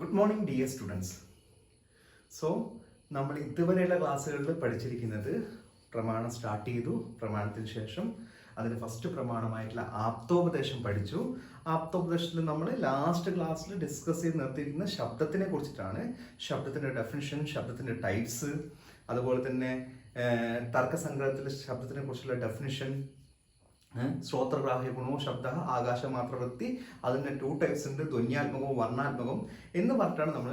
Good morning dear students. So നമ്മൾ ഇതുവരെയുള്ള ക്ലാസ്സുകളിൽ പഠിച്ചിരിക്കുന്നത് പ്രമാണം സ്റ്റാർട്ട് ചെയ്തു. പ്രമാണത്തിന് ശേഷം അതിന് ഫസ്റ്റ് പ്രമാണമായിട്ടുള്ള ആപ്തോപദേശം പഠിച്ചു. ആപ്തോപദേശത്തിൽ നമ്മൾ ലാസ്റ്റ് ക്ലാസ്സിൽ ഡിസ്കസ് ചെയ്ത് നിർത്തിയിരിക്കുന്ന ശബ്ദത്തിനെ കുറിച്ചിട്ടാണ്. ശബ്ദത്തിൻ്റെ ഡെഫിനിഷൻ, ശബ്ദത്തിൻ്റെ ടൈപ്സ്, അതുപോലെ തന്നെ തർക്കസംഗ്രഹത്തിലെ ശബ്ദത്തിനെ കുറിച്ചുള്ള ഡെഫിനിഷൻ, ശ്രോത്രഗ്രാഹ്യ ഗുണവും ശബ്ദ ആകാശമാത്രവൃത്തി, അതിൻ്റെ 2 ടൈപ്സ് ഉണ്ട്, ധ്വന്യാത്മകവും വർണ്ണാത്മകവും എന്ന് പറഞ്ഞിട്ടാണ് നമ്മൾ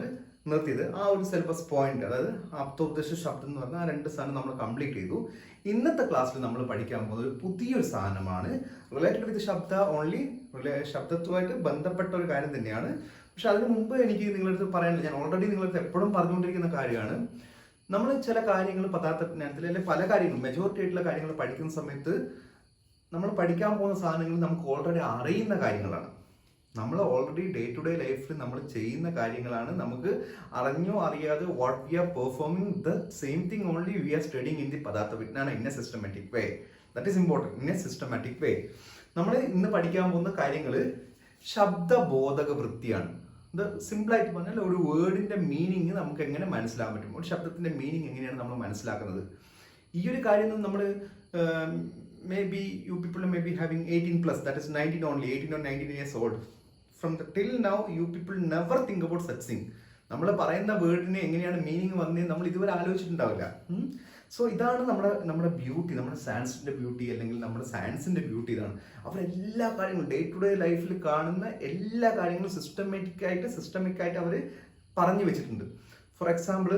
നിർത്തിയത്. ആ ഒരു സിലബസ് പോയിന്റ്, അതായത് ആപ്തോപദേശ ശബ്ദം എന്ന് പറഞ്ഞാൽ ആ 2 സാധനം നമ്മൾ കംപ്ലീറ്റ് ചെയ്തു. ഇന്നത്തെ ക്ലാസ്സിൽ നമ്മൾ പഠിക്കാൻ പോകുന്നത് ഒരു പുതിയൊരു സാധനമാണ്. റിലേറ്റഡ് വിത്ത് ശബ്ദ ഓൺലി, ശബ്ദത്തുമായിട്ട് ബന്ധപ്പെട്ട ഒരു കാര്യം തന്നെയാണ്. പക്ഷെ അതിന് മുമ്പ് എനിക്ക് നിങ്ങളടുത്ത് പറയാനില്ല, ഞാൻ ഓൾറെഡി നിങ്ങളടുത്ത് എപ്പോഴും പറഞ്ഞുകൊണ്ടിരിക്കുന്ന കാര്യമാണ്. നമ്മൾ ചില കാര്യങ്ങൾ പദാർത്ഥജ്ഞാനത്തിൽ അല്ലെങ്കിൽ പല കാര്യങ്ങളും മെജോറിറ്റി ആയിട്ടുള്ള കാര്യങ്ങൾ പഠിക്കുന്ന സമയത്ത് നമ്മൾ പഠിക്കാൻ പോകുന്ന സാധനങ്ങൾ നമുക്ക് ഓൾറെഡി അറിയുന്ന കാര്യങ്ങളാണ്. നമ്മൾ ഓൾറെഡി ഡേ ടു ഡേ ലൈഫിൽ നമ്മൾ ചെയ്യുന്ന കാര്യങ്ങളാണ്. നമുക്ക് അറിഞ്ഞോ അറിയാതെ what we are performing the same thing only we are studying in the പദാർത്ഥ വിജ്ഞാനം in a systematic way. That is important, in a systematic way. നമ്മൾ ഇന്ന് പഠിക്കാൻ പോകുന്ന കാര്യങ്ങൾ ശബ്ദബോധക വൃത്തിയാണ്. ഇത് സിമ്പിളായിട്ട് പറഞ്ഞാൽ ഒരു വേർഡിൻ്റെ മീനിങ് നമുക്ക് എങ്ങനെ മനസ്സിലാക്കാൻ പറ്റും, ഒരു ശബ്ദത്തിൻ്റെ മീനിങ് എങ്ങനെയാണ് നമ്മൾ മനസ്സിലാക്കുന്നത്. ഈ ഒരു കാര്യം നമ്മൾ maybe you people may be having 18 plus, that is 19 only, 18 or 19 years old. From the till now you people never think about such thing. നമ്മൾ പറയുന്ന വേർഡിന് എങ്ങനെയാണ് മീനിങ് വന്നതെന്ന് നമ്മൾ ഇതുവരെ ആലോചിച്ചിട്ടുണ്ടാവില്ല. സോ ഇതാണ് നമ്മുടെ ബ്യൂട്ടി, നമ്മുടെ സയൻസിൻ്റെ ബ്യൂട്ടി, അല്ലെങ്കിൽ നമ്മുടെ സയൻസിൻ്റെ ബ്യൂട്ടി ഇതാണ്. അവരെല്ലാ കാര്യങ്ങളും ഡേ ടു ഡേ ലൈഫിൽ കാണുന്ന എല്ലാ കാര്യങ്ങളും സിസ്റ്റമിക്കായിട്ട് അവർ പറഞ്ഞു വെച്ചിട്ടുണ്ട്. ഫോർ എക്സാമ്പിൾ,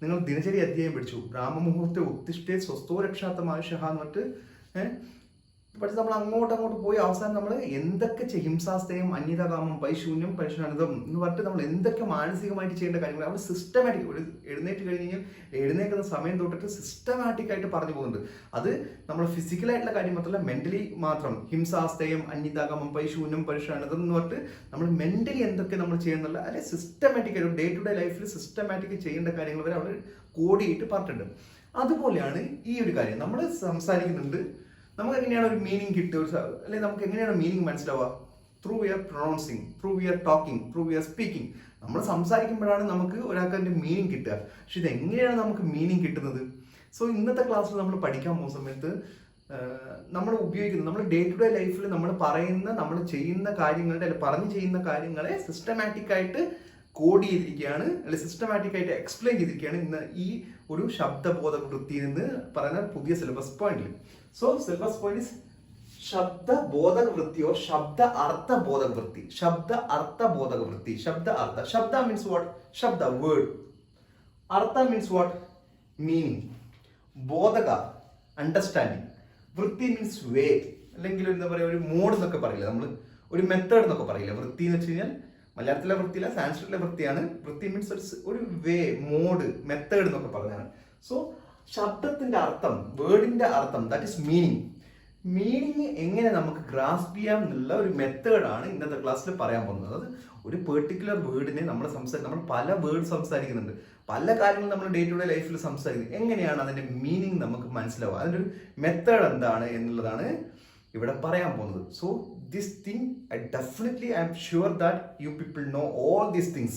നിങ്ങൾ ദിനചര്യ അധ്യായം പഠിച്ചു, ബ്രാഹ്മമുഹൂർത്തെ ഉത്തിഷ്ഠേ സ്വസ്ഥോ രക്ഷാത്തമാനുഷ എന്ന് പറഞ്ഞിട്ട് പക്ഷെ നമ്മൾ അങ്ങോട്ട് പോയി അവസാനം നമ്മൾ എന്തൊക്കെ ഹിംസാസ്തയം, അന്യതാകാമം, പൈശൂന്യം, പൈശാനതം എന്ന് പറഞ്ഞിട്ട് നമ്മൾ എന്തൊക്കെ മാനസികമായിട്ട് ചെയ്യേണ്ട കാര്യങ്ങൾ അവർ സിസ്റ്റമാറ്റിക്, ഒരു എഴുന്നേറ്റ് കഴിഞ്ഞ് കഴിഞ്ഞാൽ എഴുന്നേൽക്കുന്ന സമയം തൊട്ടിട്ട് സിസ്റ്റമാറ്റിക്കായിട്ട് പറഞ്ഞു പോകുന്നുണ്ട്. അത് നമ്മൾ ഫിസിക്കലായിട്ടുള്ള കാര്യം മാത്രമല്ല, മെന്റലി മാത്രം. ഹിംസാസ്തയം, അന്യതാകാമം, പൈശൂന്യം, പൈശാനതം എന്ന് പറഞ്ഞിട്ട് നമ്മൾ മെന്റലി എന്തൊക്കെ നമ്മൾ ചെയ്യുന്നുള്ള അല്ലെങ്കിൽ സിസ്റ്റമാറ്റിക്കായിട്ട് ഡേ ടു ഡേ ലൈഫിൽ സിസ്റ്റമാറ്റിക് ചെയ്യേണ്ട കാര്യങ്ങൾ വരെ അവർ കോഡിയിട്ട് പറഞ്ഞിട്ടുണ്ട്. അതുപോലെയാണ് ഈ ഒരു കാര്യം. നമ്മൾ സംസാരിക്കുന്നുണ്ട്, നമുക്ക് എങ്ങനെയാണ് ഒരു മീനിങ് കിട്ടുക, അല്ലെങ്കിൽ നമുക്ക് എങ്ങനെയാണ് മീനിങ് മനസ്സിലാവുക? Through we are pronouncing, through we are talking, through we are speaking. നമ്മൾ സംസാരിക്കുമ്പോഴാണ് നമുക്ക് ഒരാൾക്ക് അതിൻ്റെ മീനിങ് കിട്ടുക. പക്ഷെ ഇത് എങ്ങനെയാണ് നമുക്ക് മീനിങ് കിട്ടുന്നത്? സോ ഇന്നത്തെ ക്ലാസ്സിൽ നമ്മൾ പഠിക്കാൻ പോകുന്ന സമയത്ത് നമ്മൾ ഉപയോഗിക്കുന്നത്, നമ്മൾ ഡേ ടു ഡേ ലൈഫിൽ നമ്മൾ പറയുന്ന, നമ്മൾ ചെയ്യുന്ന കാര്യങ്ങളുടെ അല്ലെങ്കിൽ പറഞ്ഞു ചെയ്യുന്ന കാര്യങ്ങളെ സിസ്റ്റമാറ്റിക്കായിട്ട് കോഡ് ചെയ്തിരിക്കുകയാണ്, അല്ലെങ്കിൽ സിസ്റ്റമാറ്റിക്കായിട്ട് എക്സ്പ്ലെയിൻ ചെയ്തിരിക്കുകയാണ് ഇന്ന് ഈ ഒരു ശബ്ദബോധ വൃത്തി എന്ന് പറയുന്ന പുതിയ സിലബസ് പോയിന്റിൽ. സോ സിലബസ് പോയിന്റ് ഇസ് ശബ്ദബോധക വൃത്തി ഓർ ശബ്ദ അർത്ഥബോധക വൃത്തി. ശബ്ദ അർത്ഥബോധക വൃത്തി. ശബ്ദ അർത്ഥ. ശബ്ദ മീൻസ് വാട്ട്? ശബ്ദ വേർഡ്. അർത്ഥ മീൻസ് വാട്ട്? മീനിങ്. ബോധക അണ്ടർസ്റ്റാൻഡിങ്. വൃത്തി മീൻസ് വേ, അല്ലെങ്കിൽ എന്താ പറയുക, ഒരു മോഡ് എന്നൊക്കെ പറയില്ല, നമ്മൾ ഒരു മെത്തേഡ് എന്നൊക്കെ പറയില്ല. വൃത്തി എന്ന് വെച്ച് കഴിഞ്ഞാൽ മലയാളത്തിലെ വൃത്തിയില്ല, സാൻസ്ക്രിറ്റിലെ വൃത്തിയാണ്. വൃത്തി മീൻസ് ഒരു വേ, മോഡ്, മെത്തേഡ് എന്നൊക്കെ പറഞ്ഞാണ്. സോ ശബ്ദത്തിന്റെ അർത്ഥം, വേർഡിന്റെ അർത്ഥം, ദാറ്റ് ഈസ് മീനിങ്. മീനിങ് എങ്ങനെ നമുക്ക് ഗ്രാസ്പ് ചെയ്യാം എന്നുള്ള ഒരു മെത്തേഡാണ് ഇന്നത്തെ ക്ലാസ്സിൽ പറയാൻ പോകുന്നത്. അത് ഒരു പെർട്ടിക്കുലർ വേർഡിനെ നമ്മൾ പല വേർഡ് സംസാരിക്കുന്നുണ്ട്, പല കാര്യങ്ങളും നമ്മൾ ഡേ ടു ഡേ ലൈഫിൽ സംസാരിക്കുന്നത്. എങ്ങനെയാണ് അതിന്റെ മീനിങ് നമുക്ക് മനസ്സിലാവുക, അതിൻ്റെ ഒരു മെത്തേഡ് എന്താണ് എന്നുള്ളതാണ് ഇവിടെ പറയാൻ പോകുന്നത്. So this thing, I am sure that you people know all these things,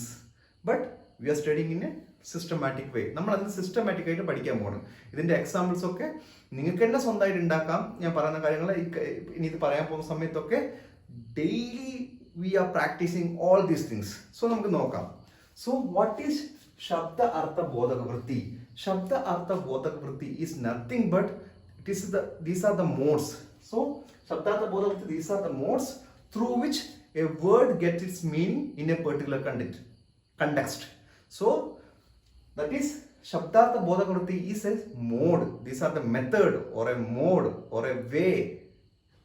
but we are studying in a systematic way. നമ്മൾ അതിന് സിസ്റ്റമാറ്റിക് ആയിട്ട് പഠിക്കാൻ പോകണം. ഇതിന്റെ എക്സാമ്പിൾസ് ഒക്കെ നിങ്ങൾക്ക് തന്നെ സ്വന്തമായിട്ട് ഉണ്ടാക്കാം. ഞാൻ പറയുന്ന കാര്യങ്ങൾ ഇനി ഇത് പറയാൻ പോകുന്ന സമയത്തൊക്കെ daily we are practising all these things. So നമുക്ക് നോക്കാം. സോ വാട്ട് ഈസ് ശബ്ദ അർത്ഥ ബോധക വൃത്തി? ശബ്ദ അർത്ഥ ബോധക വൃത്തി is nothing but these are the modes. So Shabdartha Bodha Vritti, these are the modes through which a word gets its meaning in a particular context. So that is Shabdartha Bodha Vritti is a mode. These are the method or a mode or a way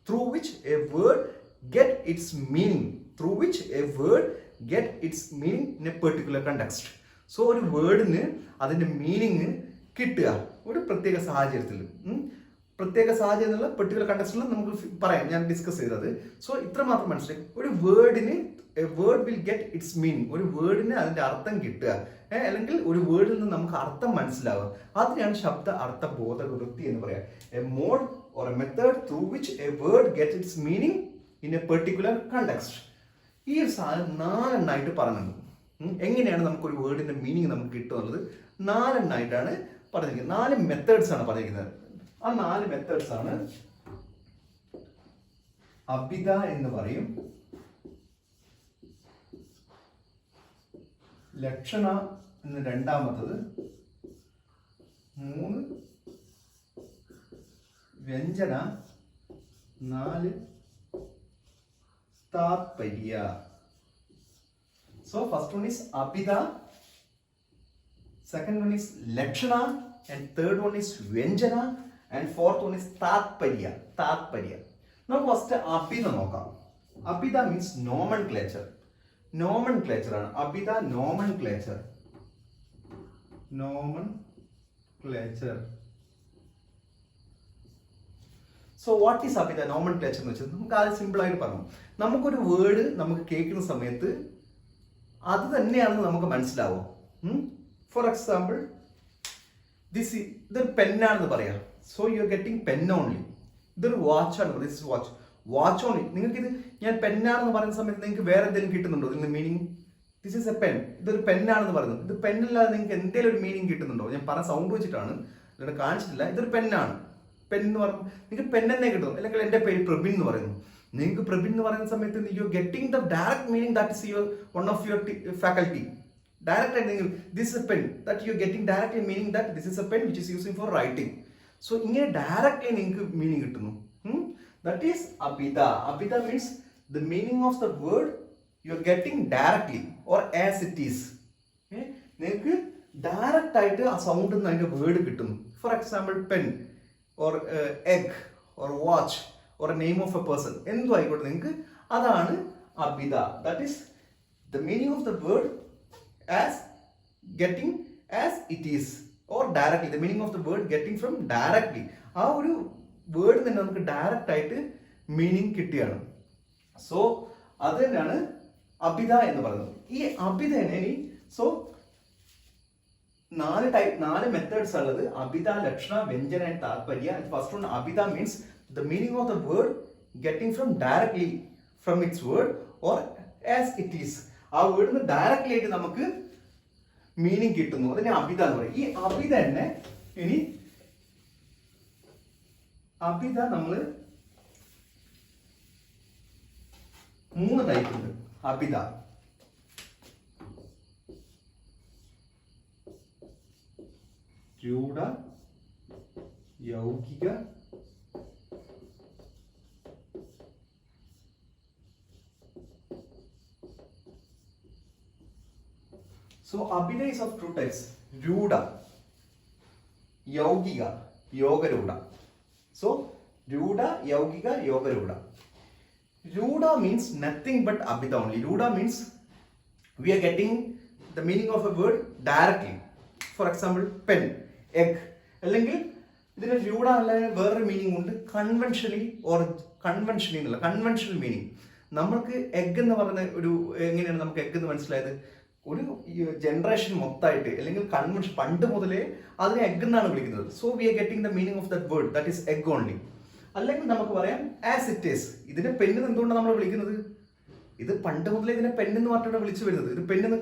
through which a word get its meaning. Through which a word get its meaning in a particular context. So ഒരു വേർഡിന് അതിൻ്റെ meaning കിട്ടുക ഒരു പ്രത്യേക സാഹചര്യത്തിൽ, പ്രത്യേക സാഹചര്യം എന്നുള്ള particular കണ്ടക്സ്റ്റിൽ നമുക്ക് പറയാം, ഞാൻ ഡിസ്കസ് ചെയ്തത്. സോ ഇത്ര മാത്രം മനസ്സിലായി. ഒരു വേർഡിന് a word will get its meaning. ഒരു വേർഡിന് അതിന്റെ അർത്ഥം കിട്ടുക, അല്ലെങ്കിൽ ഒരു വേർഡിൽ നിന്ന് നമുക്ക് അർത്ഥം മനസ്സിലാവുക. അതിനെയാണ് ശബ്ദ അർത്ഥ ബോധക വൃത്തി എന്ന് പറയാം. A mode or a method through which a word get its meaning in a particular context. ഈ ഒരു സാധനം 4 എണ്ണമായിട്ട് പറയുന്നുണ്ട്. എങ്ങനെയാണ് നമുക്കൊരു വേർഡിന്റെ മീനിങ് നമുക്ക് കിട്ടുന്നത് 4 എണ്ണമായിട്ടാണ് പറഞ്ഞിരിക്കുന്നത്. 4 മെത്തേഡ്സ് ആണ് പറഞ്ഞിരിക്കുന്നത്. ആ 4 മെത്തേഡ്സ് ആണ് അഭിധ എന്ന് പറയും, ലക്ഷണ എന്ന് രണ്ടാമത്തത്, 3 വ്യഞ്ജന, 4 താത്പര്യ. So first one is abhida, second one is lakshana, and third one is vyanjana, and fourth one is tatparya. Now first abhida nokam. Abhida means nomenclature. Nomenclature ആണ് abhida, nomenclature. So what is അഭിധ nomenclature എന്ന് വെച്ചാൽ നമുക്ക് ആദ്യം simple ആയിട്ട് പറഞ്ഞു, നമുക്കൊരു word നമുക്ക് കേൾക്കുന്ന സമയത്ത് അത് തന്നെയാണെന്ന് നമുക്ക് മനസ്സിലാവും. ഫോർ എക്സാമ്പിൾ ഇതൊരു പെന്നാണെന്ന് പറയാം. So you are getting pen only. ഇതൊരു വാച്ചാണ്, ദിസ് ഇസ് വാച്ച് ഓൺലി. നിങ്ങൾക്കിത് ഞാൻ പെന്നാണെന്ന് പറയുന്ന സമയത്ത് നിങ്ങൾക്ക് വേറെ എന്തെങ്കിലും കിട്ടുന്നുണ്ടോ ഇതിന്റെ meaning? This is A pen, ഇതൊരു പെന്നാണെന്ന് പറയുന്നത്. ഇത് പെന്നല്ലാതെ നിങ്ങൾക്ക് എന്തെങ്കിലും ഒരു മീനിങ് കിട്ടുന്നുണ്ടോ? ഞാൻ പറഞ്ഞ സൗണ്ട് വെച്ചിട്ടാണ്, ഇവിടെ കാണിച്ചിട്ടില്ല. ഇതൊരു പെന്നാണ്. പെൻ എന്ന് പറഞ്ഞു നിങ്ങൾക്ക് പെൻ തന്നെ കിട്ടും. അല്ലെങ്കിൽ എൻ്റെ പേര് പ്രബിൻ എന്ന് പറയുന്നു. നിങ്ങൾക്ക് പ്രബിൻ എന്ന് പറയുന്ന സമയത്ത് you getting the direct meaning that is your one of your faculty. Direct ആയിട്ട് നിങ്ങൾ this a pen that you getting directly meaning that this is a pen which is using for writing. So ഇങ്ങനെ directly നിങ്ങൾക്ക് meaning കിട്ടുന്നു. That is അഭിധ. അഭിധ means the meaning of the word you are getting directly or as it is. നിങ്ങൾക്ക് direct ആയിട്ട് ആ സൗണ്ടിൽ നിന്ന് അതിന്റെ വേർഡ് കിട്ടുന്നു. For example pen or egg or watch or a name of a person, എന്തു ആയിക്കോട്ടെ നിങ്ങൾക്ക്, അതാണ് അഭിധ. That is the meaning of the word as getting as it is or directly. The meaning of the word getting from directly. ആ ഒരു word തന്നെ നമുക്ക് direct ആയിട്ട് മീനിങ് കിട്ടിയാണ്. സോ അത് തന്നെയാണ് അഭിധ എന്ന് പറയുന്നത്. ഈ അഭിധനെ സോ 4 മെത്തേഡ്സ് ഉള്ളത് അഭിധ, ലക്ഷണ, വ്യഞ്ജന ആൻഡ് താത്പര്യ. ഫസ്റ്റ് വൺ അഭിധ means the meaning of the word getting from directly from its word or as it is. ആ വേർഡിന് ഡയറക്ട്ലി ആയിട്ട് നമുക്ക് മീനിങ് കിട്ടുന്നു. അതിനെ അഭിധ എന്ന് പറയും. ഈ അഭിധ തന്നെ ഇനി അഭിധ നമ്മൾ 3 ടൈപ്പ് ഉണ്ട് അഭിധ. രൂഢ, യൗകിക, so abhida is of 2 types, രൂഢ, യൗകിക, യോഗരൂഢ. So രൂഢ, യൗകിക, യോഗരൂഢ. രൂഢ means nothing but abhida only. രൂഢ means we are getting the meaning of a word directly. For example pen, egg. അല്ലെങ്കിൽ ഇതിന് രൂഢ അല്ലെങ്കിൽ വേറൊരു മീനിങ് ഉണ്ട്, കൺവെൻഷനലി ഓർ കൺവെൻഷനലി എന്നുള്ള കൺവെൻഷണൽ മീനിങ്. നമ്മൾക്ക് egg എന്ന് പറയുന്ന ഒരു എങ്ങനെയാണ് നമുക്ക് എഗ് എന്ന് മനസ്സിലായത്? ഒരു ജനറേഷൻ മൊത്തമായിട്ട് അല്ലെങ്കിൽ കൺവെൻഷൻ പണ്ട് മുതലേ അതിനെ എഗ് എന്നാണ് വിളിക്കുന്നത്. So we are getting the meaning of that word that is egg only. അല്ലെങ്കിൽ നമുക്ക് പറയാം ആസ് ഇറ്റ് ഈസ്. ഇതിനെ പെണ്ണെന്ന് എന്തുകൊണ്ടാണ് നമ്മൾ വിളിക്കുന്നത്? ഇത് പണ്ട് മുതലേ ഇതിനെ പെണ്ണെന്ന് പറഞ്ഞിട്ടാണ് വിളിച്ചു വരുന്നത്. ഇത് പെണ്ണെന്ന്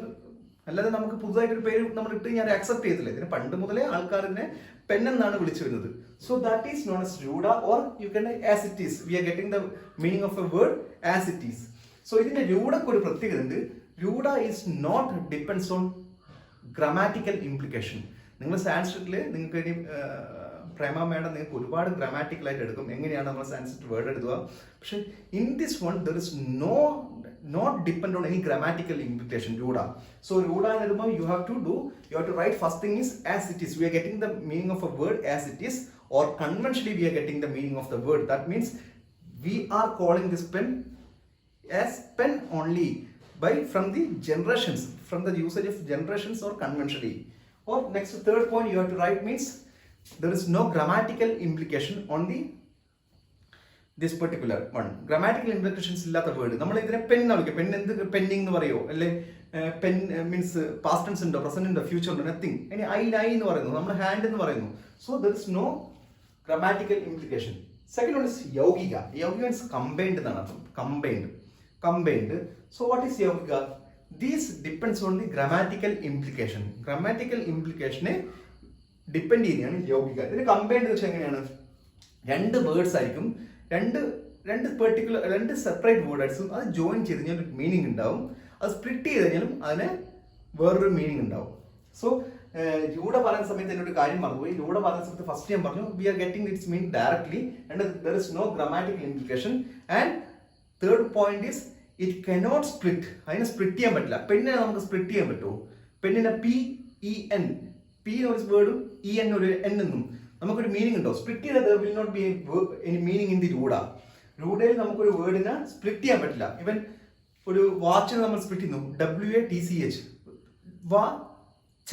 അല്ലാതെ നമുക്ക് പുതുതായിട്ടൊരു പേര് നമ്മൾ ഇട്ട് ഞാൻ അക്സെപ്റ്റ് ചെയ്തില്ല. ഇതിന് പണ്ട് മുതലേ ആൾക്കാരിനെ പെണ്ണെന്നാണ് വിളിച്ചു വരുന്നത്. So that is known as രൂഢ or you can as it is. We are getting the meaning of a word as it is. So ഇതിന്റെ രൂഢക്ക് ഒരു പ്രത്യേകത ഉണ്ട്. രൂഢ is not depends on grammatical implication. നിങ്ങൾ സാൻസ്ക്രിറ്റിൽ നിങ്ങൾക്ക് ഇനി പ്രേമ മേഡം നിങ്ങൾക്ക് ഒരുപാട് ഗ്രാമാറ്റിക്കലായിട്ട് എടുക്കും എങ്ങനെയാണ് നമ്മൾ സാൻസ്ക്രിറ്റ് വേർഡ് എടുക്കുക. പക്ഷെ in this one there is not depend on any grammatical implication. Ruda. So Ruda and Ruma you have to write first thing is as it is. We are getting the meaning of a word as it is, or conventionally we are getting the meaning of the word. That means we are calling this pen as pen only from the generations, from the usage of generations or conventionally. Or next third point you have to write means there is no grammatical implication on the this particular one. Grammatical implications ഇല്ലാത്ത word നമ്മൾ ഇതിനെ pen എന്ന് വിളിക്കും. Pen എന്ത് പെന്നിങ് എന്ന് പറയുമോ? അല്ലെ pen means past tense ഉണ്ടോ, പ്രസന്റ് ഉണ്ടോ, ഫ്യൂച്ചർ ഉണ്ടോ? നത്തിങ്. ഇനി ഐ എന്ന് പറയുന്നു, നമ്മൾ ഹാൻഡ് എന്ന് പറയുന്നു. So there is no grammatical implication. Second one is യൗകിക. യൗകിക മീൻസ് കമ്പൈൻഡ് എന്നാണ് അർത്ഥം. കമ്പൈൻഡ്. സോ വാട്ട് ഈസ് യൗകിക? These depends on the grammatical implication. Grammatical ഇംപ്ലിക്കേഷനെ ഡിപ്പെൻഡ് ചെയ്യുന്നതാണ് യൗകിക. ഇതിന് കമ്പൈൻഡ് എന്ന് വെച്ചാൽ എങ്ങനെയാണ്? രണ്ട് വേർഡ്സ് ആയിരിക്കും, രണ്ട് സെപ്പറേറ്റ് വേർഡ്സും അത് ജോയിൻ ചെയ്ത് കഴിഞ്ഞാൽ ഒരു മീനിങ് ഉണ്ടാവും. അത് സ്പ്ലിറ്റ് ചെയ്ത് കഴിഞ്ഞാലും അതിന് വേറൊരു മീനിങ് ഉണ്ടാവും. സോ ലൂടെ പറയുന്ന സമയത്ത് എന്നോട് കാര്യം മറന്നുപോയി. ലൂടെ പറയുന്ന സമയത്ത് ഫസ്റ്റ് ഞാൻ പറഞ്ഞു we are getting its mean directly and there is no grammatical implication. And third point is it cannot split. അതിനെ സ്പ്ലിറ്റ് ചെയ്യാൻ പറ്റില്ല. പെണ്ണിനെ നമുക്ക് സ്പ്ലിറ്റ് ചെയ്യാൻ പറ്റുമോ? പെണ്ണിനെ PEN, P ഒരു വേർഡും EN ഒരു N എന്നും നമുക്കൊരു മീനിങ് ഉണ്ടോ? സ്പ്ലിറ്റ് ചെയ്താൽ will not be any meaning in the ലൂഡ. ലൂഡയിൽ നമുക്കൊരു വേർഡിനെ സ്പ്ലിറ്റ് ചെയ്യാൻ പറ്റില്ല. ഇവൻ ഒരു വാച്ചിന് നമ്മൾ സ്പ്ലിറ്റ് ചെയ്യുന്നു, WATCH, വാ ച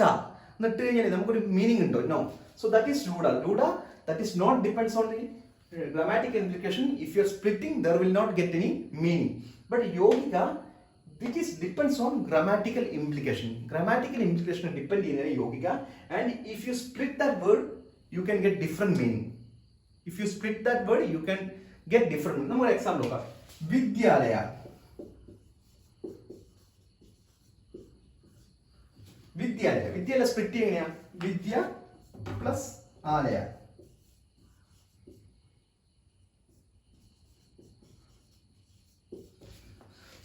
എന്നിട്ട് കഴിഞ്ഞാൽ നമുക്കൊരു മീനിങ് ഉണ്ടോ? നോ. സോ ദാറ്റ് ഈസ് ലൂഡ. ലൂഡ that is not depends on the grammatical implication. If you are splitting, there will not get any meaning. But yogika, which is depends on grammatical implication. Grammatical implication depend in yogika, and if you split that word, you can get different meaning. If you split that word, you can get different meaning. Nammal example noka. Vidyalaya. Vidyalaya. Vidyalaya split cheyyana. Vidya plus alaya.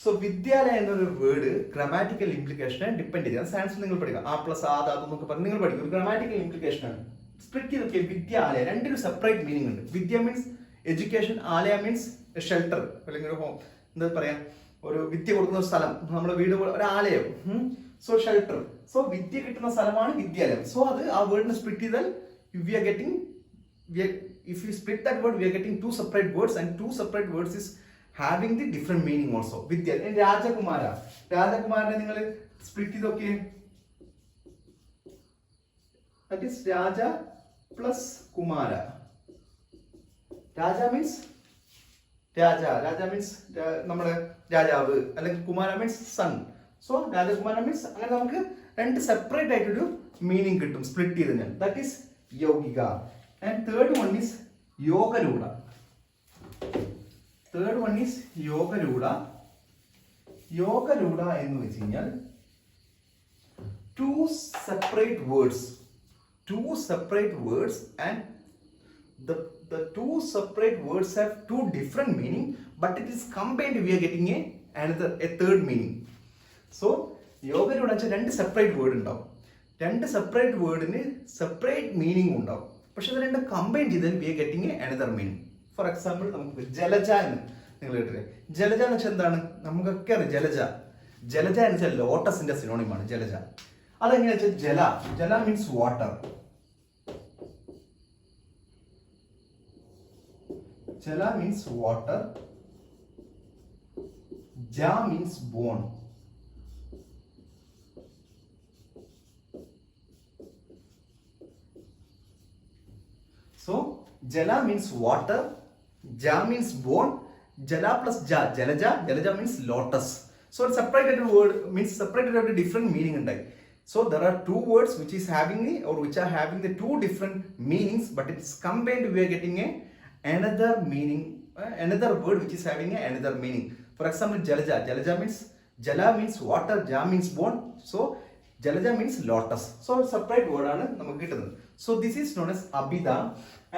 So വിദ്യാലയ എന്നൊരു word grammatical ഇംപ്ലിക്കേഷനെ depend ചെയ്ത് സയൻസിൽ നിങ്ങൾ പഠിക്കുക. A plus ആ എന്നൊക്കെ പറഞ്ഞ് നിങ്ങൾ പഠിക്കും. ഒരു ഗ്രാമാറ്റിക്കൽ ഇംപ്ലിക്കേഷൻ ആണ്. സ്പ്ലിറ്റ് ചെയ്തൊക്കെ വിദ്യാലയ രണ്ടൊരു സെപ്പറേറ്റ് മീനിങ് ഉണ്ട്. വിദ്യ മീൻസ് എഡ്യൂക്കേഷൻ, ആലയ മീൻസ് ഷെൽട്ടർ, അല്ലെങ്കിൽ എന്താ പറയാ, ഒരു വിദ്യ കൊടുക്കുന്ന സ്ഥലം, നമ്മുടെ വീട് ഒരു ആലയം. So shelter. സോ വിദ്യ കിട്ടുന്ന സ്ഥലമാണ് വിദ്യാലയം. സോ അത് ആ വേർഡിനെ സ്പ്ലിറ്റ് ചെയ്താൽ we are getting, if you split that word, we are getting two separate words, and two separate words is having the different meaning also. Vidya and Rajakumara. Rajakumara നിങ്ങൾ split ചെയ്തൊക്കെ, that is Raja plus Kumara. Raja means Raja means നമ്മുടെ രാജാവ്, അല്ലെങ്കിൽ കുമാര means sun. So രാജകുമാര means അങ്ങനെ നമുക്ക് രണ്ട് separate ആയിട്ടൊരു meaning കിട്ടും സ്പ്ലിറ്റ് ചെയ്ത് കഴിഞ്ഞാൽ. ദാറ്റ് ഈസ് യൗകിക. ആൻഡ് തേർഡ് വൺ ഈസ് യോഗരൂഢ. തേർഡ് വൺ ഈസ് യോഗരൂഢ. യോഗരൂഢ എന്ന് വെച്ച് കഴിഞ്ഞാൽ two separate words and the two separate words have two different meaning, but it is combined, we are getting a third meaning. So യോഗരൂഢ എന്ന് വെച്ചാൽ രണ്ട് സെപ്പറേറ്റ് വേർഡ് ഉണ്ടാവും. രണ്ട് സെപ്പറേറ്റ് വേർഡിന് സെപ്പറേറ്റ് മീനിങ് ഉണ്ടാവും. പക്ഷെ അത് രണ്ടും കമ്പൈൻ ചെയ്താൽ we are getting another meaning. For example നമുക്ക് ജലജ എന്ന് നിങ്ങൾ കേട്ടില്ലേ? ജലജ എന്ന് വെച്ചാൽ എന്താണ്? നമുക്കൊക്കെ അറിയാം ജലജ. ജലജ എന്ന് വെച്ചാൽ ലോട്ടസിന്റെ സിനോണിമാണ് ജലജ. അതെങ്ങനെയാ വെച്ചാൽ ജല മീൻസ് വാട്ടർ. ജല മീൻസ് വാട്ടർ. ജ means born. So jala means water, ja means bone, jala plus ja, jalaja means lotus. So it's separated word means separated out a different meaning and like. So there are two words which is having the or which are having the two different meanings, but it's combined, we are getting another meaning, another word which is having another meaning. For example, jalaja means jala means water, ja means bone. So jalaja means lotus. So separate word ആണ് നമുക്ക് കിട്ടുന്നത്. So this is known as abhida,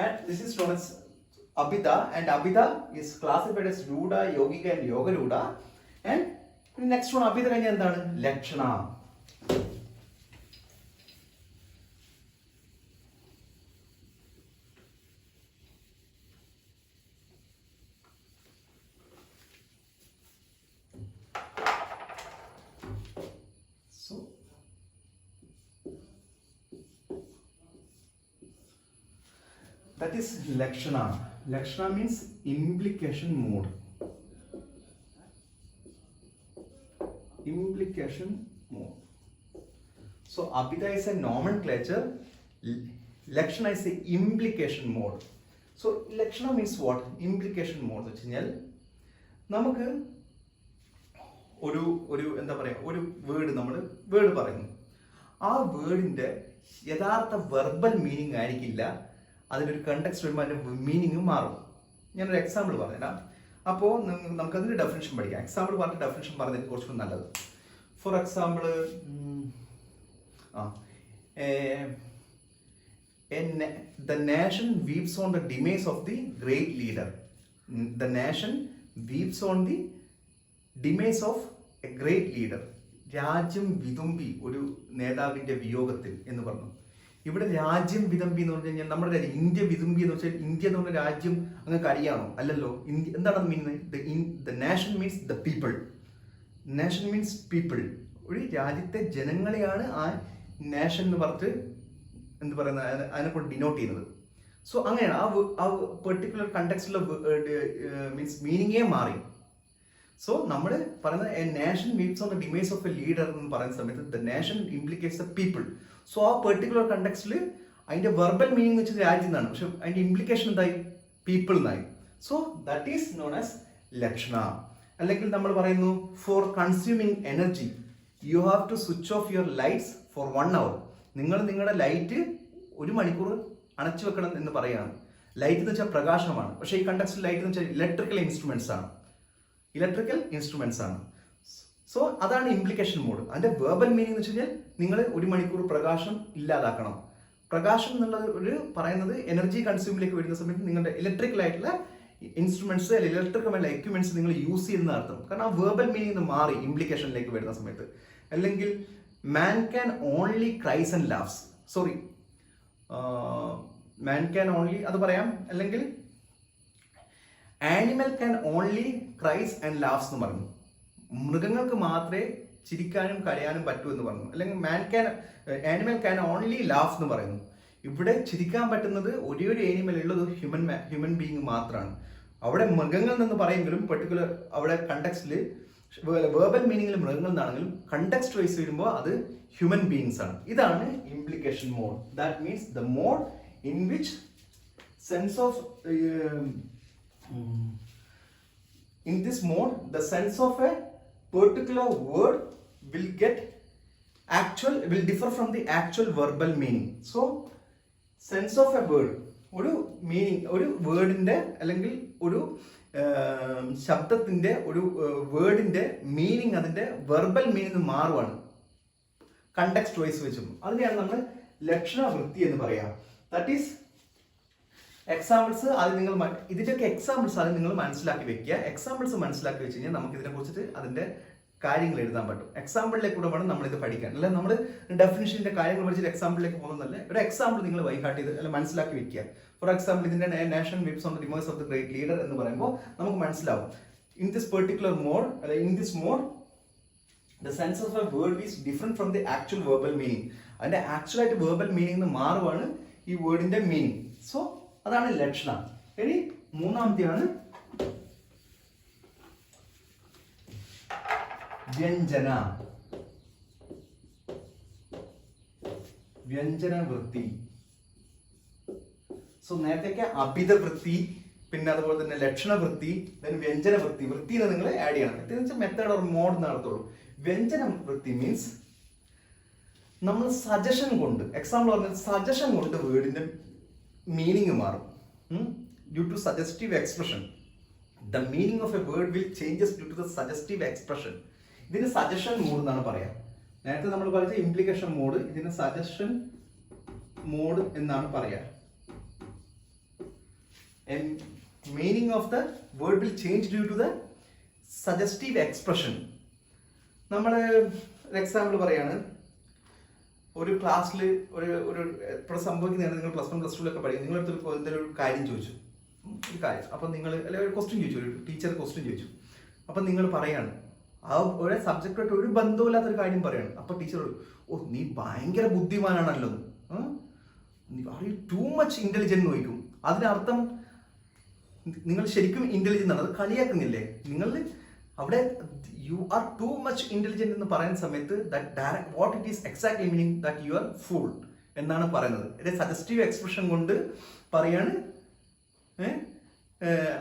and this is known as abhida, and abhida is classified as rudha, yogika and yogarudha. And next one abhida കഴിഞ്ഞാൽ എന്താണ്? ലക്ഷണ. That is Lakshana. Lakshana means implication mode. Implication mode. So Abhida is a nomenclature. Lakshana is a implication mode. So Lakshana means what? Implication mode. നമുക്ക് ഒരു എന്താ പറയുക, ഒരു word നമ്മൾ word പറയുന്നു. ആ വേർഡിന്റെ യഥാർത്ഥ വെർബൽ മീനിങ് ആയിരിക്കില്ല, അതിനൊരു കണ്ടക്സ്റ്റ് വരുമ്പോൾ അതിൻ്റെ മീനിങ്ങും മാറും. ഞാനൊരു എക്സാമ്പിൾ പറഞ്ഞുതരാം. അപ്പോൾ നമുക്കതിൻ്റെ ഡെഫിനിഷൻ പഠിക്കാം. എക്സാമ്പിൾ പറഞ്ഞ ഡെഫിനിഷൻ പറഞ്ഞതിന് കുറച്ചുകൂടി നല്ലത്. For example the nation weeps on the demise of the great leader. The nation weeps on the demise of a great leader. രാജ്യം വിതുമ്പി ഒരു നേതാവിന്റെ വിയോഗത്തിൽ എന്ന് പറഞ്ഞു. ഇവിടെ രാജ്യം വിതുമ്പി എന്ന് പറഞ്ഞു കഴിഞ്ഞാൽ നമ്മുടെ രാജ്യം ഇന്ത്യ വിതുമ്പി എന്ന് വെച്ചാൽ ഇന്ത്യ എന്ന് പറഞ്ഞ രാജ്യം അങ്ങ് അറിയാമോ? അല്ലല്ലോ. ഇന്ത്യ എന്താണ് meaning? The nation means the people. Nation means people. ഒരു രാജ്യത്തെ ജനങ്ങളെയാണ് ആ നേഷൻ എന്ന് പറഞ്ഞിട്ട് എന്ത് പറയുന്നത് അതിനെക്കൊണ്ട് ഡിനോട്ട് ചെയ്യുന്നത്. സോ അങ്ങനെയാണ് ആ പെർട്ടിക്കുലർ കണ്ടക്സ്റ്റിലെ മീൻസ് മീനിങ്ങേ മാറി. സോ നമ്മൾ പറയുന്നത് a nation weeps on the demise of a leader എന്ന് പറയുന്ന സമയത്ത് the nation implicates the people. So ആ പെർട്ടിക്കുലർ കണ്ടക്സ്റ്റിൽ അതിന്റെ വെർബൽ മീനിങ് വെച്ചത് രാജ്യം എന്നാണ്, പക്ഷെ അതിന്റെ ഇംപ്ലിക്കേഷൻ എന്തായി? പീപ്പിൾ എന്നായി. So that is known as ലക്ഷണ. അല്ലെങ്കിൽ നമ്മൾ പറയുന്നു for consuming energy you have to switch off your lights for 1 hour. നിങ്ങൾ നിങ്ങളുടെ ലൈറ്റ് 1 മണിക്കൂർ അണച്ചു വെക്കണം എന്ന് പറയുകയാണ്. ലൈറ്റ് എന്ന് വെച്ചാൽ പ്രകാശമാണ്, പക്ഷേ ഈ കണ്ടക്സ്റ്റിൽ ലൈറ്റ് എന്ന് വെച്ചാൽ ഇലക്ട്രിക്കൽ ഇൻസ്ട്രുമെന്റ്സ് ആണ്. സോ അതാണ് ഇംപ്ലിക്കേഷൻ മോഡ്. അതിന്റെ വേർബൽ മീനിങ് എന്ന് വെച്ച് കഴിഞ്ഞാൽ നിങ്ങൾ 1 മണിക്കൂർ പ്രകാശം ഇല്ലാതാക്കണം. പ്രകാശം എന്നുള്ളത് ഒരു പറയുന്നത് എനർജി കൺസ്യൂമിലേക്ക് വരുന്ന സമയത്ത് നിങ്ങളുടെ ഇലക്ട്രിക്കൽ ആയിട്ടുള്ള ഇൻസ്ട്രുമെന്റ്സ് അല്ലെങ്കിൽ ഇലക്ട്രിക്കൽ എക്യുപ്മെന്റ്സ് നിങ്ങൾ യൂസ് ചെയ്യുന്ന അർത്ഥം. കാരണം ആ വേർബൽ മീനിങ് മാറി ഇംപ്ലിക്കേഷനിലേക്ക് വരുന്ന സമയത്ത്. അല്ലെങ്കിൽ man can only cries and laughs. Man can only അത് പറയാം. അല്ലെങ്കിൽ animal can only cries and laughs എന്ന് പറഞ്ഞു. മൃഗങ്ങൾക്ക് മാത്രമേ ചിരിക്കാനും കരയാനും പറ്റൂ എന്ന് പറഞ്ഞു. അല്ലെങ്കിൽ animal can only laugh എന്ന് പറയുന്നു. ഇവിടെ ചിരിക്കാൻ പറ്റുന്നത് ഒരേ ഒരു ആനിമൽ ഉള്ളത് ഹ്യൂമൻ ബീയിങ് മാത്രമാണ്. അവിടെ മൃഗങ്ങൾ എന്ന് പറയുമെങ്കിലും പെർട്ടിക്കുലർ അവിടെ കണ്ടക്സ്റ്റിൽ വേർബൽ മീനിങ്ങിൽ മൃഗങ്ങൾ എന്നാണെങ്കിലും കണ്ടക്സ്റ്റ് വൈസ് വരുമ്പോൾ അത് ഹ്യൂമൻ ബീയിങ്സ് ആണ്. ഇതാണ് implication mode. That means the mode in which sense of in this mode the sense of a particular word will differ from the actual verbal meaning. So sense of a word ഒരു meaning ഒരു വേർഡിന്റെ അല്ലെങ്കിൽ ഒരു ശബ്ദത്തിന്റെ ഒരു വേർഡിന്റെ meaning അതിന്റെ verbal meaning മാറുവാണ് context vice വെച്ചും. അതിനെയാണ് നമ്മൾ ലക്ഷണവൃത്തി എന്ന് പറയാം. That is examples. അത് നിങ്ങൾ ഇതിന്റെയൊക്കെ എക്സാമ്പിൾസ് അത് നിങ്ങൾ മനസ്സിലാക്കി വെക്കുക. എക്സാമ്പിൾസ് മനസ്സിലാക്കി വെച്ച് കഴിഞ്ഞാൽ നമുക്ക് ഇതിനെ കുറിച്ചിട്ട് അതിന്റെ കാര്യങ്ങൾ എഴുതാൻ പറ്റും. എക്സാമ്പിളിലേക്ക് കൂടെ വേണം നമ്മളിത് പഠിക്കാൻ. അല്ല നമ്മൾ ഡെഫിനിഷന്റെ കാര്യങ്ങൾ പഠിച്ചിട്ട് എക്സാമ്പിളിലേക്ക് പോകുന്നതല്ല. ഒരു എക്സാമ്പിൾ നിങ്ങൾ വൈകാട്ട് ചെയ്ത് അല്ല മനസ്സിലാക്കി വെക്കുക. ഫോർ എക്സാമ്പിൾ ഇതിന്റെ nation weeps on the demise of the great leader എന്ന് പറയുമ്പോൾ നമുക്ക് മനസ്സിലാവും ഇൻ ദിസ് പെർട്ടിക്കുലർ മോഡ് അല്ല in this mode the sense of a word is different from the actual verbal meaning. അതിന്റെ ആക്ച്വൽ ആയിട്ട് verbal meaning മാറുവാണ് ഈ വേർഡിന്റെ മീനിങ്. സോ അതാണ് ലക്ഷണ. ഇനി മൂന്നാമത്തെയാണ് വ്യഞ്ജന. വ്യഞ്ജനവൃത്തി. സോ നേരത്തെ അഭിധവൃത്തി, പിന്നെ അതുപോലെ തന്നെ ലക്ഷണവൃത്തി, വ്യഞ്ജനവൃത്തി. വൃത്തിനെ നിങ്ങൾ ആഡ് ചെയ്യണം. മെത്തേഡ് ഓർ മോഡ് നടത്തുള്ളൂ. വ്യഞ്ജനവൃത്തി മീൻസ് നമ്മൾ സജഷൻ കൊണ്ട്, എക്സാമ്പിൾ പറഞ്ഞാൽ സജഷൻ കൊണ്ട് വേർഡിന്റെ മീനിങ് മാറും. Due to suggestive expression the meaning of a word will changes due to the suggestive expression. ഇതിന് സജഷൻ മോഡ് എന്നാണ് പറയാം. നേരത്തെ നമ്മൾ പറഞ്ഞ ഇംപ്ലിക്കേഷൻ മോഡ്, ഇതിന് സജഷൻ മോഡ് എന്നാണ് പറയാ. Meaning of the word will change due to the suggestive expression. നമ്മൾ എക്സാമ്പിൾ പറയാണ്, ഒരു ക്ലാസ്സിൽ ഒരു ഇപ്പോൾ സംഭവിക്കുന്നതാണ്. നിങ്ങൾ +1 +2 പഠിക്കും. നിങ്ങളടുത്ത് എന്തെങ്കിലും ഒരു കാര്യം ചോദിച്ചു, ഒരു കാര്യം. അപ്പം നിങ്ങൾ അല്ലെങ്കിൽ ഒരു ക്വസ്റ്റ്യൻ ചോദിച്ചു, ഒരു ടീച്ചർ ക്വസ്റ്റ്യൻ ചോദിച്ചു. അപ്പം നിങ്ങൾ പറയാണ് ആ ഒരു സബ്ജക്റ്റായിട്ട് ഒരു ബന്ധമില്ലാത്തൊരു കാര്യം പറയാണ്. അപ്പൊ ടീച്ചർ ഓ നീ ഭയങ്കര ബുദ്ധിമാനാണല്ലോ, are you too much intelligent നോക്കും. അതിനർത്ഥം നിങ്ങൾ ശരിക്കും ഇന്റലിജന്റ് ആണ്, അത് കളിയാക്കുന്നില്ലേ നിങ്ങൾ അവിടെ. You are to much intelligent എന്ന് പറയുന്ന സമയത്ത് what it is exactly meaning that you are fool എന്നാണ് പറയുന്നത്. സജസ്റ്റീവ് എക്സ്പ്രഷൻ കൊണ്ട് പറയാണ്.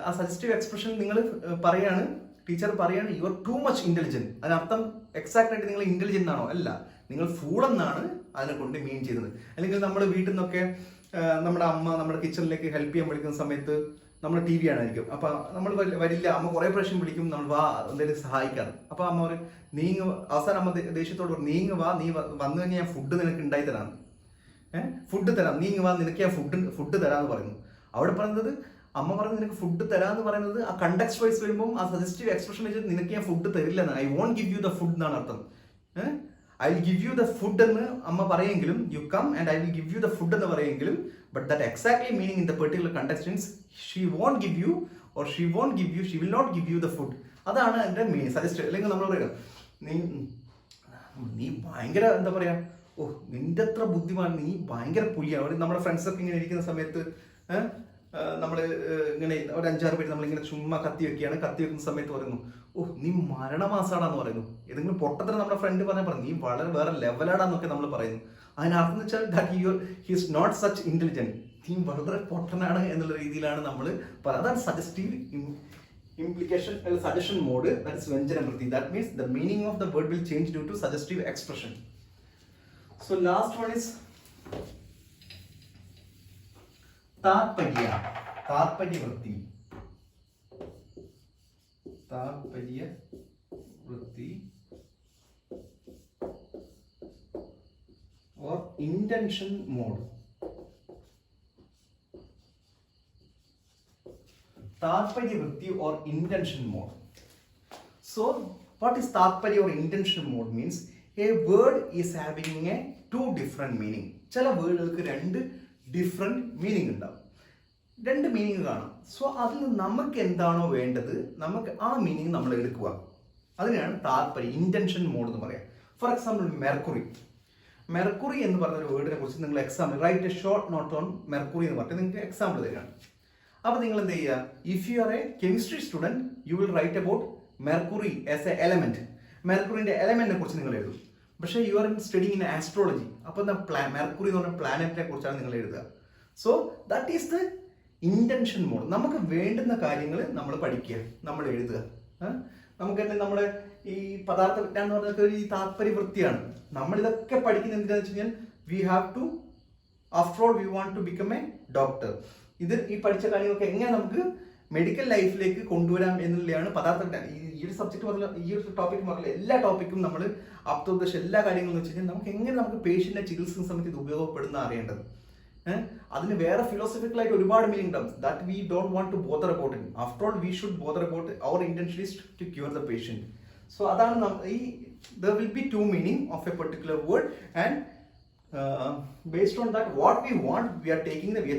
ആ സജസ്റ്റീവ് എക്സ്പ്രഷൻ നിങ്ങൾ പറയാണ്, ടീച്ചർ പറയാണ് you are to much intelligent. അതിനർത്ഥം എക്സാക്ട് ആയിട്ട് നിങ്ങൾ ഇന്റലിജന്റ് ആണോ? അല്ല, നിങ്ങൾ ഫൂൾ എന്നാണ് അതിനെ കൊണ്ട് മീൻ ചെയ്യുന്നത്. അല്ലെങ്കിൽ നമ്മൾ വീട്ടിൽ നിന്നൊക്കെ നമ്മുടെ അമ്മ നമ്മുടെ കിച്ചണിലേക്ക് ഹെൽപ്പ് ചെയ്യാൻ വിളിക്കുന്ന സമയത്ത് നമ്മൾ ടി വി ആണായിരിക്കും. അപ്പം നമ്മൾ വരില്ല, അമ്മ കുറേ പ്രാവശ്യം വിളിക്കും, നമ്മൾ വാ എന്തെങ്കിലും സഹായിക്കാൻ. അപ്പം അമ്മ പറയും നീങ്ങ്, അവസാനം അമ്മ ദേഷ്യത്തോട് പറയും നീങ്ങ് വാ, നീ വന്നു കഴിഞ്ഞാൽ ഞാൻ ഫുഡ് നിനക്ക് ഉണ്ടായി തരാം, ഫുഡ് തരാം, നീങ്ങ് വാ നിനക്ക് ഞാൻ ഫുഡ് തരാമെന്ന് പറയുന്നു. അവിടെ പറയുന്നത് അമ്മ പറയുന്നത് നിനക്ക് ഫുഡ് തരാമെന്ന് പറയുന്നത് ആ കണ്ടക്സ്റ്റ് വൈസ് വരുമ്പോൾ ആ സജസ്റ്റീവ് എക്സ്പ്രഷൻ വെച്ചിട്ട് നിനക്ക് ഞാൻ ഫുഡ് തരില്ലെന്ന്, I won't give you the food എന്നാണ് അർത്ഥം. I will give you the food എന്ന് അമ്മ പറയെങ്കിലും, you come and I will give you the food എന്ന് പറയെങ്കിലും, but that exactly meaning in the particular context means she won't give you or she won't give you, she will not give you the food. അതാണ് എൻ്റെ meaning suggest. അല്ലെങ്കിൽ നമ്മൾ പറയുക നീ ഭയങ്കര എന്താ പറയാ, ഓ നിന്റെ അത്ര ബുദ്ധിമാൻ, നീ ഭയങ്കര പുലിയാണ്. നമ്മുടെ ഫ്രണ്ട്സൊക്കെ ഇങ്ങനെ ഇരിക്കുന്ന സമയത്ത് നമ്മൾ ഇങ്ങനെ ഒരു 5-6 പേര് നമ്മളിങ്ങനെ ചുമ്മാ കത്തി വെക്കുന്ന സമയത്ത് പറയുന്നു ഓ നീ മരണമാസാടാന്ന് പറയുന്നു. ഏതെങ്കിലും പൊട്ടത്തിന് നമ്മുടെ ഫ്രണ്ട് പറഞ്ഞാൽ നീ വളരെ വേറെ ലെവലാടാന്നൊക്കെ നമ്മൾ പറയുന്നു. അതിനർത്ഥം എന്ന് വെച്ചാൽ that he is not such intelligent, നീ വളരെ പൊട്ടനാണ് എന്നുള്ള രീതിയിലാണ് നമ്മൾ പറയുന്നത്. അതാണ് suggestive implication suggestion mode, that is Vyanjana Vritti. That means the meaning of the word will change due to suggestive expression. So last one is Tatparya Vritti. Tatparya Vritti or intention mode. Tatparya Vritti or intention mode. So, what is Tatparya or intention mode means? A word is having two different meaning. ചില വേർഡുകൾക്ക് 2 different meaning ഉണ്ടാവും, 2 meaning കാണാം. So അതിൽ നമുക്ക് എന്താണോ വേണ്ടത് നമുക്ക് ആ meaning നമ്മൾ എടുക്കുക. അതിനാണ് താത്പര്യം, ഇന്റൻഷൻ മോഡ് എന്ന് പറയാം. ഫോർ എക്സാമ്പിൾ മെർക്കുറി എന്ന് പറഞ്ഞൊരു വേർഡിനെ കുറിച്ച് നിങ്ങൾ example write a short note on mercury എന്ന് പറഞ്ഞിട്ട് നിങ്ങൾക്ക് എക്സാമ്പിൾ തരികയാണ്. അപ്പോൾ നിങ്ങൾ എന്ത് ചെയ്യുക, if you are a chemistry student you will write about mercury as a element. മെർക്കുറിന്റെ എലമെന്റിനെ കുറിച്ച് നിങ്ങൾ എഴുതും. പക്ഷേ you are studying in astrology, അപ്പോൾ മെർക്കുറി എന്ന് പറഞ്ഞ പ്ലാനറ്റിനെ കുറിച്ചാണ് നിങ്ങൾ എഴുതുക. So that is the intention mode. നമുക്ക് വേണ്ടുന്ന കാര്യങ്ങൾ നമ്മൾ പഠിക്കുക, നമ്മൾ എഴുതുക. നമുക്ക് തന്നെ നമ്മുടെ ഈ പദാർത്ഥ വിജ്ഞാനം എന്ന് പറഞ്ഞാൽ ഈ താത്പര്യവൃത്തിയാണ്. നമ്മളിതൊക്കെ പഠിക്കുന്നത് എന്തിനാന്ന് വെച്ച് കഴിഞ്ഞാൽ we have to, after all we want to become a doctor. ഇത് ഈ പഠിച്ച കാര്യങ്ങളൊക്കെ എങ്ങനെ നമുക്ക് മെഡിക്കൽ ലൈഫിലേക്ക് കൊണ്ടുവരാം എന്നുള്ളതാണ് പദാർത്ഥ വിജ്ഞാനം. ഈ ഒരു സബ്ജക്ട് പറഞ്ഞ ഈ ഒരു ടോപ്പിക് പറഞ്ഞ എല്ലാ ടോപ്പിക്കും നമ്മൾ അപ്തോദ്ദേശം എല്ലാ കാര്യങ്ങളും വെച്ച് കഴിഞ്ഞാൽ നമുക്ക് എങ്ങനെ നമുക്ക് പേഷ്യന്റിനെ ചികിത്സിക്കുന്ന സമയത്ത് ഇത് ഉപയോഗപ്പെടുന്ന അറിയേണ്ടത്. അതിന് വേറെ ഫിലോസഫിക്കൽ ആയിട്ട് ഒരുപാട് മീനിങ് ഉണ്ടാവും. That we don't want to bother about it. After all we should bother about our intention is to cure the patient. So അതാണ് ഈ there will be 2 meaning of a particular word, and based on that what we want we are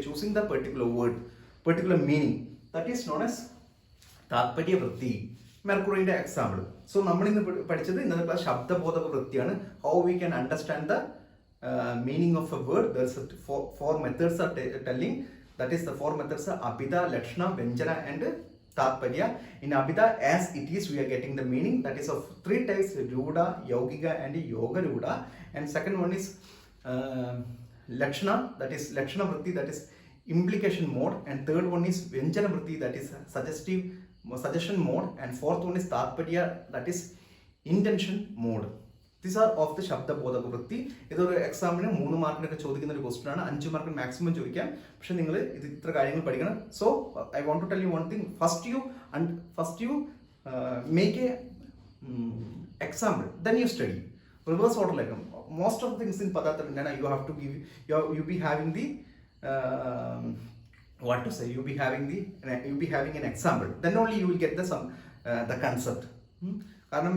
choosing the particular meaning that is known as താത്പര്യ വൃത്തി. മെർക്കുറിയുടെ example. So നമ്മൾ ഇന്ന് പഠിച്ചത് ഇന്നത്തെ class ശബ്ദബോധക വൃത്തിയാണ്. How we can understand the meaning of a word. There's 4 methods are telling. That is the 4 methods are Abhida, Lakshana, Vyanjana and Tatparya. In Abhida, as it is, we are getting the meaning. That is of 3 types: Ruda, Yogiga and Yoga Ruda. And second one is Lakshana, that is Lakshana Vritti, that is implication mode. And third one is Vyanjana Vritti, that is suggestion mode. And fourth one is Tatparya, that is intention mode. These are of the ശബ്ദബോധക വൃത്തി. ഇതൊരു എക്സാമിന് 3 മാർക്കിനൊക്കെ ചോദിക്കുന്ന ഒരു question ആണ്. 5 മാർക്കിന് maximum ചോദിക്കാം. പക്ഷെ നിങ്ങൾ ഇത് ഇത്ര കാര്യങ്ങൾ പഠിക്കണം. So I want to tell you one thing. First you make a example, then you study. Reverse ഓർഡറിലേക്ക്. മോസ്റ്റ് ഓഫ് തിങ്സ് ഇൻ പദാർത്ഥ വിജ്ഞാന you have to give, you be having the what to say, you'll be having an example, then only you will get the concept. കാരണം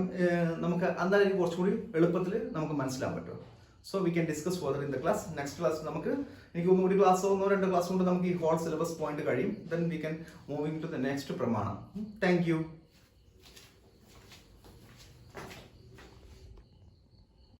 നമുക്ക് അന്നേരം കുറച്ചുകൂടി എളുപ്പത്തിൽ നമുക്ക് മനസ്സിലാൻ പറ്റും. So we can discuss further in the class. Next class നമുക്ക് എനിക്ക് ഒരു ക്ലാസ്സോ 1-2 ക്ലാസ് കൊണ്ട് നമുക്ക് ഈ ഹോൾ സിലബസ് പോയിന്റ് കഴിയും. Then we can moving to the next പ്രമാണം. Thank U.